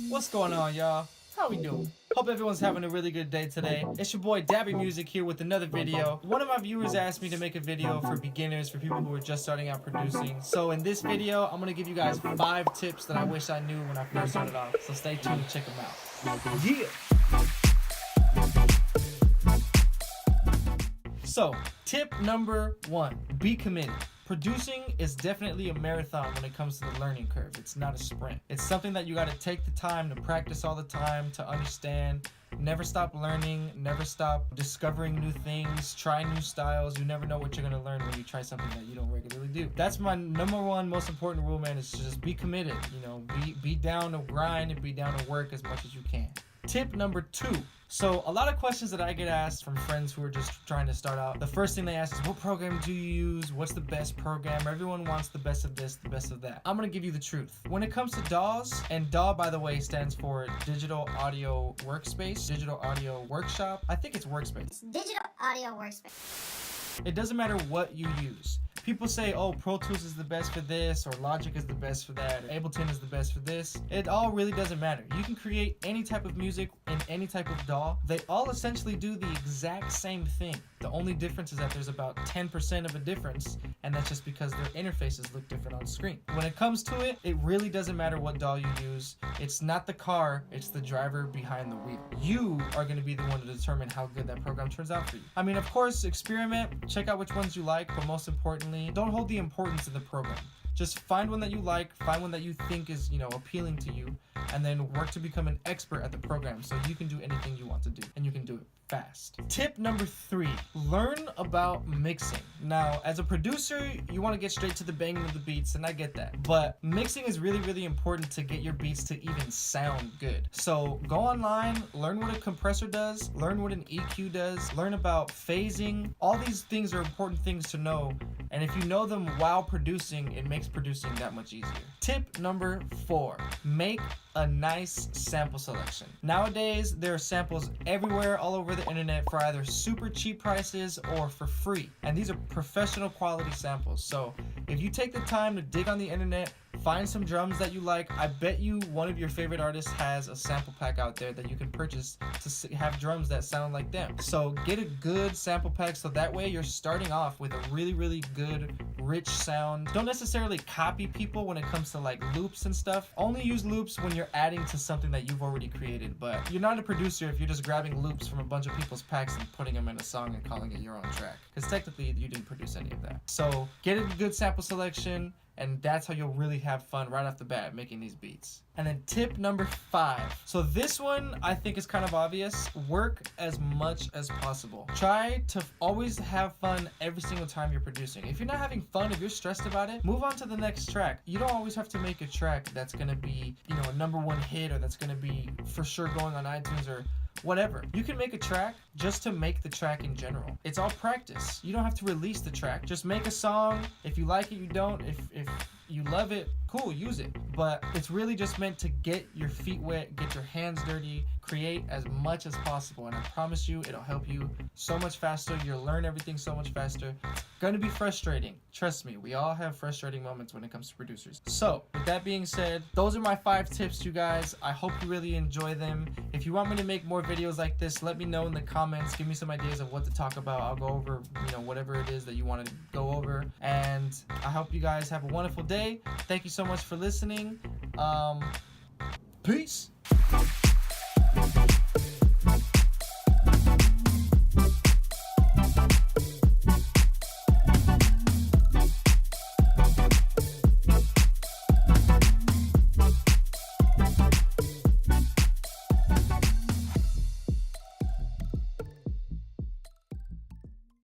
What's going on, y'all? How we doing? Hope everyone's having a really good day today. It's your boy Dabid Music here with another video. One of my viewers asked me to make a video for beginners, for people who are just starting out producing. So in this video, I'm gonna give you guys 5 tips that I wish I knew when I first started off. So stay tuned and check them out. Yeah! So, tip number 1, be committed. Producing is definitely a marathon when it comes to the learning curve. It's not a sprint. It's something that you got to take the time to practice all the time, to understand. Never stop learning, never stop discovering new things, try new styles. You never know what you're going to learn when you try something that you don't regularly do. That's my number 1 most important rule, man, is to just be committed. You know, be down to grind and be down to work as much as you can. Tip number 2. So a lot of questions that I get asked from friends who are just trying to start out. The first thing they ask is, what program do you use? What's the best program? Everyone wants the best of this, the best of that. I'm gonna give you the truth. When it comes to DAWs, and DAW, by the way, stands for Digital Audio Workspace, Digital Audio Workshop. I think it's Workspace. Digital Audio Workspace. It doesn't matter what you use. People say, oh, Pro Tools is the best for this, or Logic is the best for that, or Ableton is the best for this. It all really doesn't matter. You can create any type of music in any type of DAW. They all essentially do the exact same thing. The only difference is that there's about 10% of a difference, and that's just because their interfaces look different on screen. When it comes to it, it really doesn't matter what DAW you use. It's not the car, it's the driver behind the wheel. You are going to be the one to determine how good that program turns out for you. I mean, of course, experiment, check out which ones you like, but most importantly, don't hold the importance of the program. Just find one that you like, find one that you think is, appealing to you, and then work to become an expert at the program so you can do anything you want to do, and you can do it fast. Tip number 3, learn about mixing. Now, as a producer, you want to get straight to the banging of the beats, and I get that. But mixing is really, really important to get your beats to even sound good. So go online, learn what a compressor does, learn what an EQ does, learn about phasing. All these things are important things to know, and if you know them while producing, it makes producing that much easier. Tip number 4, make a nice sample selection. Nowadays, there are samples everywhere all over the internet for either super cheap prices or for free. And these are professional quality samples. So if you take the time to dig on the internet, find some drums that you like, I bet you one of your favorite artists has a sample pack out there that you can purchase to have drums that sound like them. So get a good sample pack so that way you're starting off with a really, really good, rich sound. Don't necessarily copy people when it comes to like loops and stuff. Only use loops when you're adding to something that you've already created. But you're not a producer if you're just grabbing loops from a bunch of people's packs and putting them in a song and calling it your own track. Because technically you didn't produce any of that. So get a good sample selection, and that's how you'll really have fun right off the bat making these beats. And then tip number 5. So this one I think is kind of obvious. Work as much as possible. Try to always have fun every single time you're producing. If you're not having fun, if you're stressed about it, move on to the next track. You don't always have to make a track that's gonna be, a #1 hit, or that's gonna be for sure going on iTunes or whatever. You can make a track just to make the track in general. It's all practice. You don't have to release the track. Just make a song. If you like it, you don't. If you love it, cool, use it. But it's really just meant to get your feet wet, get your hands dirty, create as much as possible. And I promise you, it'll help you so much faster. You'll learn everything so much faster. Gonna be frustrating. Trust me, we all have frustrating moments when it comes to producers. So, with that being said, those are my 5 tips, you guys. I hope you really enjoy them. If you want me to make more videos like this, let me know in the comments. Give me some ideas of what to talk about. I'll go over, whatever it is that you want to go over. And I hope you guys have a wonderful day. Thank you so much for listening. Peace.